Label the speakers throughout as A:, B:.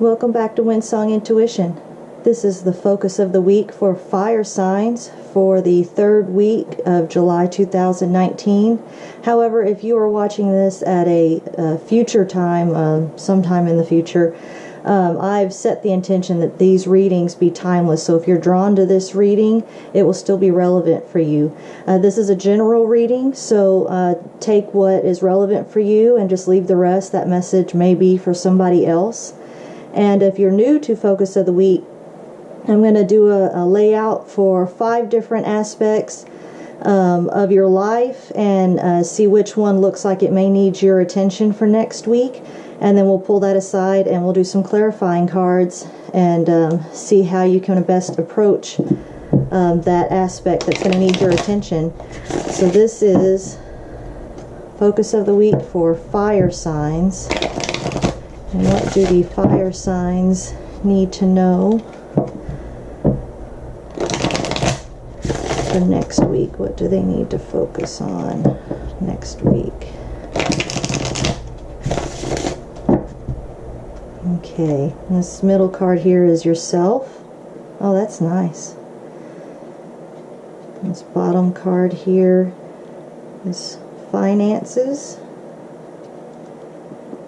A: Welcome back to Windsong Intuition. This is the focus of the week for fire signs for the third week of July 2019. However, if you are watching this at a future time, sometime in the future, I've set the intention that these readings be timeless. So if you're drawn to this reading, it will still be relevant for you. This is a general reading, so take what is relevant for you and just leave the rest. That message may be for somebody else. And if you're new to Focus of the Week, I'm going to do a layout for 5 different aspects of your life and see which one looks like it may need your attention for next week. And then we'll pull that aside and we'll do some clarifying cards and see how you can best approach that aspect that's going to need your attention. So this is Focus of the Week for fire signs. And what do the fire signs need to know for next week? What do they need to focus on next week? Okay, this middle card here is yourself. Oh, that's nice. This bottom card here is finances.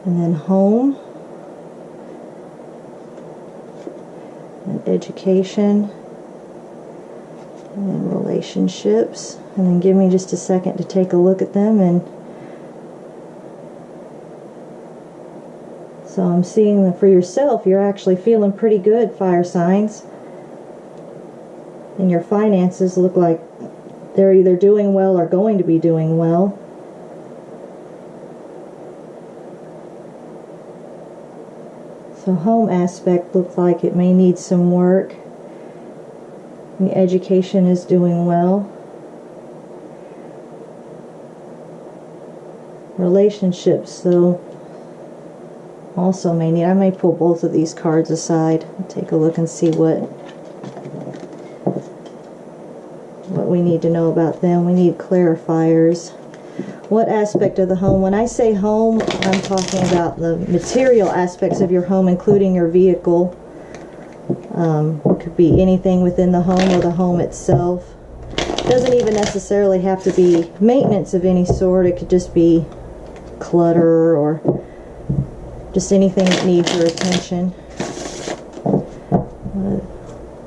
A: And then home. And education, and then relationships, and then give me just a second to take a look at them. And so I'm seeing that for yourself, you're actually feeling pretty good, fire signs, and your finances look like they're either doing well or going to be doing well. The home aspect looks like it may need some work. The education is doing well. Relationships, though, also may need. I may pull both of these cards aside and take a look and see what we need to know about them. We need clarifiers. What aspect of the home? When I say home, I'm talking about the material aspects of your home, including your vehicle. It could be anything within the home or the home itself. It doesn't even necessarily have to be maintenance of any sort. It could just be clutter or just anything that needs your attention.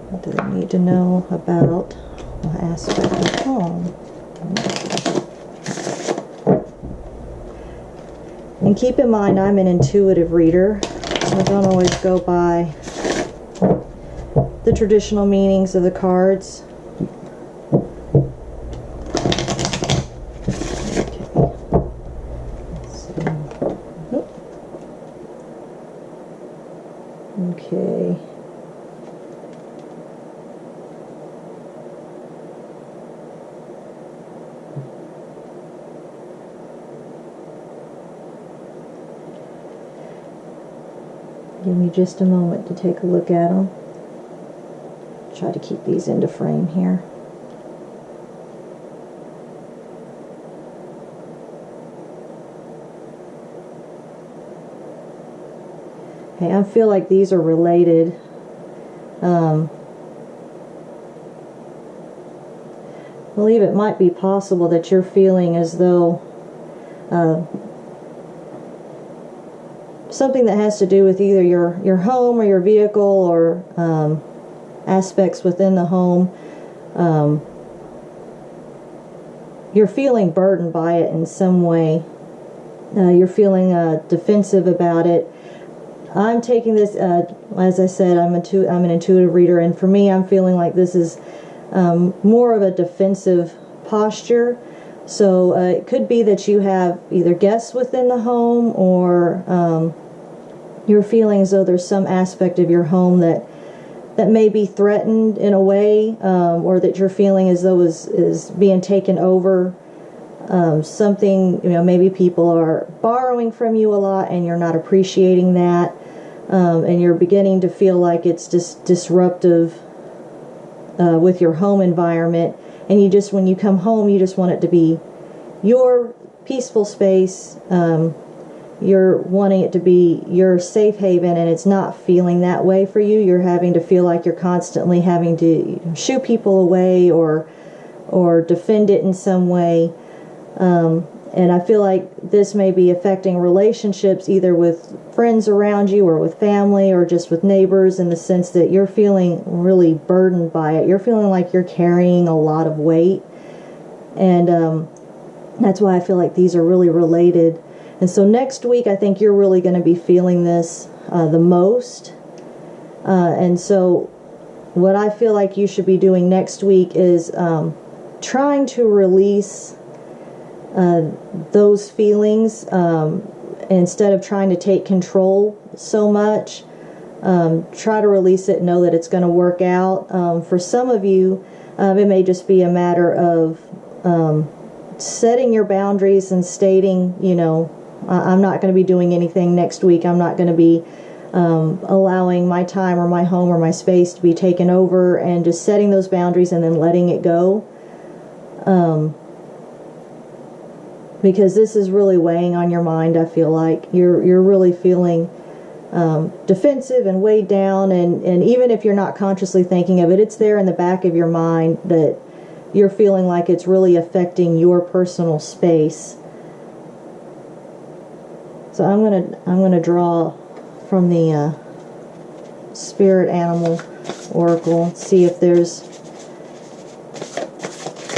A: What do they need to know about the aspect of home? And keep in mind, I'm an intuitive reader. I don't always go by the traditional meanings of the cards. Okay. Give me just a moment to take a look at them. Try to keep these into frame here. Okay, I feel like these are related. I believe it might be possible that you're feeling as though something that has to do with either your home or your vehicle or aspects within the home. You're feeling burdened by it in some way. You're feeling defensive about it. I'm taking this, as I said, I'm an intuitive reader, and for me, I'm feeling like this is more of a defensive posture. So it could be that you have either guests within the home or you're feeling as though there's some aspect of your home that may be threatened in a way, or that you're feeling as though is being taken over. Something, maybe people are borrowing from you a lot and you're not appreciating that, and you're beginning to feel like it's just disruptive with your home environment, and when you come home, you just want it to be your peaceful space, you're wanting it to be your safe haven, and it's not feeling that way for you. You're having to feel like you're constantly having to shoo people away or defend it in some way. And I feel like this may be affecting relationships either with friends around you or with family or just with neighbors, in the sense that you're feeling really burdened by it. You're feeling like you're carrying a lot of weight. And that's why I feel like these are really related. And so next week, I think you're really going to be feeling this the most. And so what I feel like you should be doing next week is trying to release those feelings instead of trying to take control so much. Try to release it, know that it's going to work out. For some of you, it may just be a matter of setting your boundaries and stating, I'm not going to be doing anything next week. I'm not going to be allowing my time or my home or my space to be taken over, and just setting those boundaries and then letting it go. Because this is really weighing on your mind. I feel like you're really feeling defensive and weighed down, and even if you're not consciously thinking of it, it's there in the back of your mind that you're feeling like it's really affecting your personal space. So I'm gonna draw from the Spirit Animal Oracle, see if there's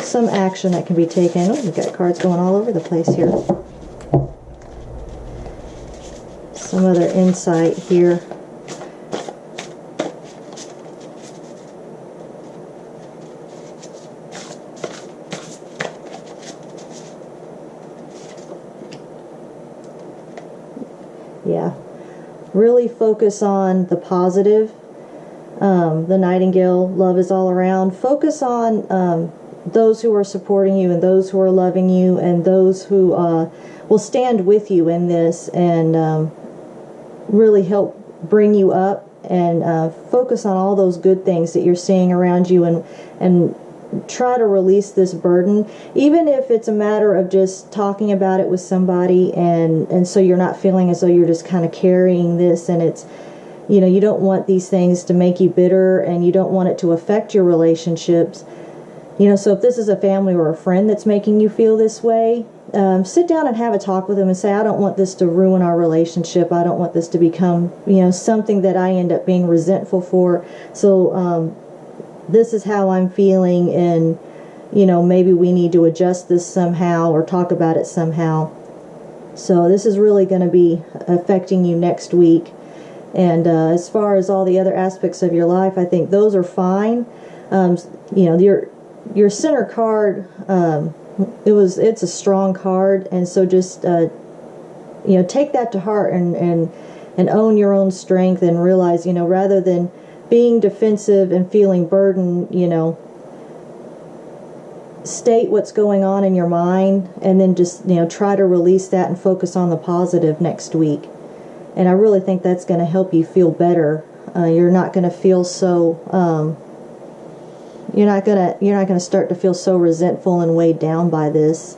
A: some action that can be taken. Oh, we've got cards going all over the place here. Some other insight here. Yeah, really focus on the positive. The Nightingale, love is all around. Focus on those who are supporting you and those who are loving you and those who will stand with you in this and really help bring you up, and focus on all those good things that you're seeing around you, and try to release this burden, even if it's a matter of just talking about it with somebody, and so you're not feeling as though you're just kind of carrying this, and it's, you don't want these things to make you bitter, and you don't want it to affect your relationships. So if this is a family or a friend that's making you feel this way, sit down and have a talk with them and say, I don't want this to ruin our relationship. I don't want this to become, something that I end up being resentful for. So this is how I'm feeling, and, maybe we need to adjust this somehow or talk about it somehow. So this is really going to be affecting you next week. And as far as all the other aspects of your life, I think those are fine. Your center card, it's a strong card, and so just take that to heart and own your own strength, and realize, rather than being defensive and feeling burdened, state what's going on in your mind, and then just try to release that and focus on the positive next week. And I really think that's going to help you feel better. You're not going to feel so you're not gonna start to feel so resentful and weighed down by this.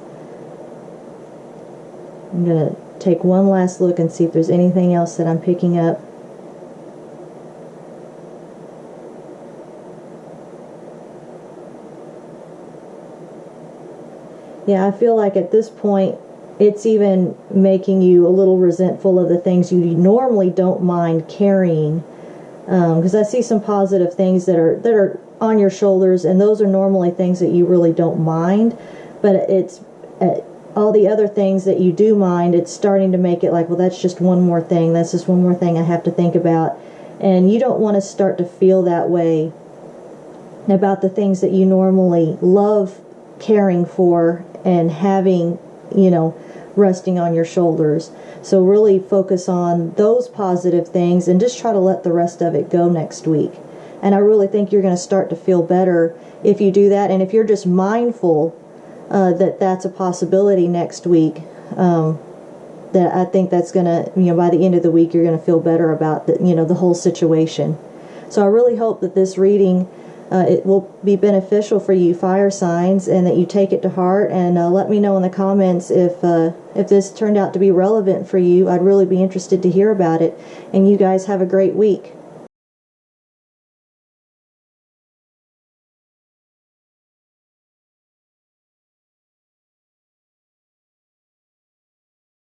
A: I'm gonna take one last look and see if there's anything else that I'm picking up. Yeah, I feel like at this point it's even making you a little resentful of the things you normally don't mind carrying. Because I see some positive things that are on your shoulders, and those are normally things that you really don't mind, but it's all the other things that you do mind, it's starting to make it like, well, that's just one more thing I have to think about. And you don't want to start to feel that way about the things that you normally love caring for and having, resting on your shoulders. So really focus on those positive things and just try to let the rest of it go next week. And I really think you're going to start to feel better if you do that. And if you're just mindful that that's a possibility next week, that I think that's going to, by the end of the week, you're going to feel better about the whole situation. So I really hope that this reading it will be beneficial for you fire signs, and that you take it to heart. And let me know in the comments if this turned out to be relevant for you. I'd really be interested to hear about it. And you guys have a great week.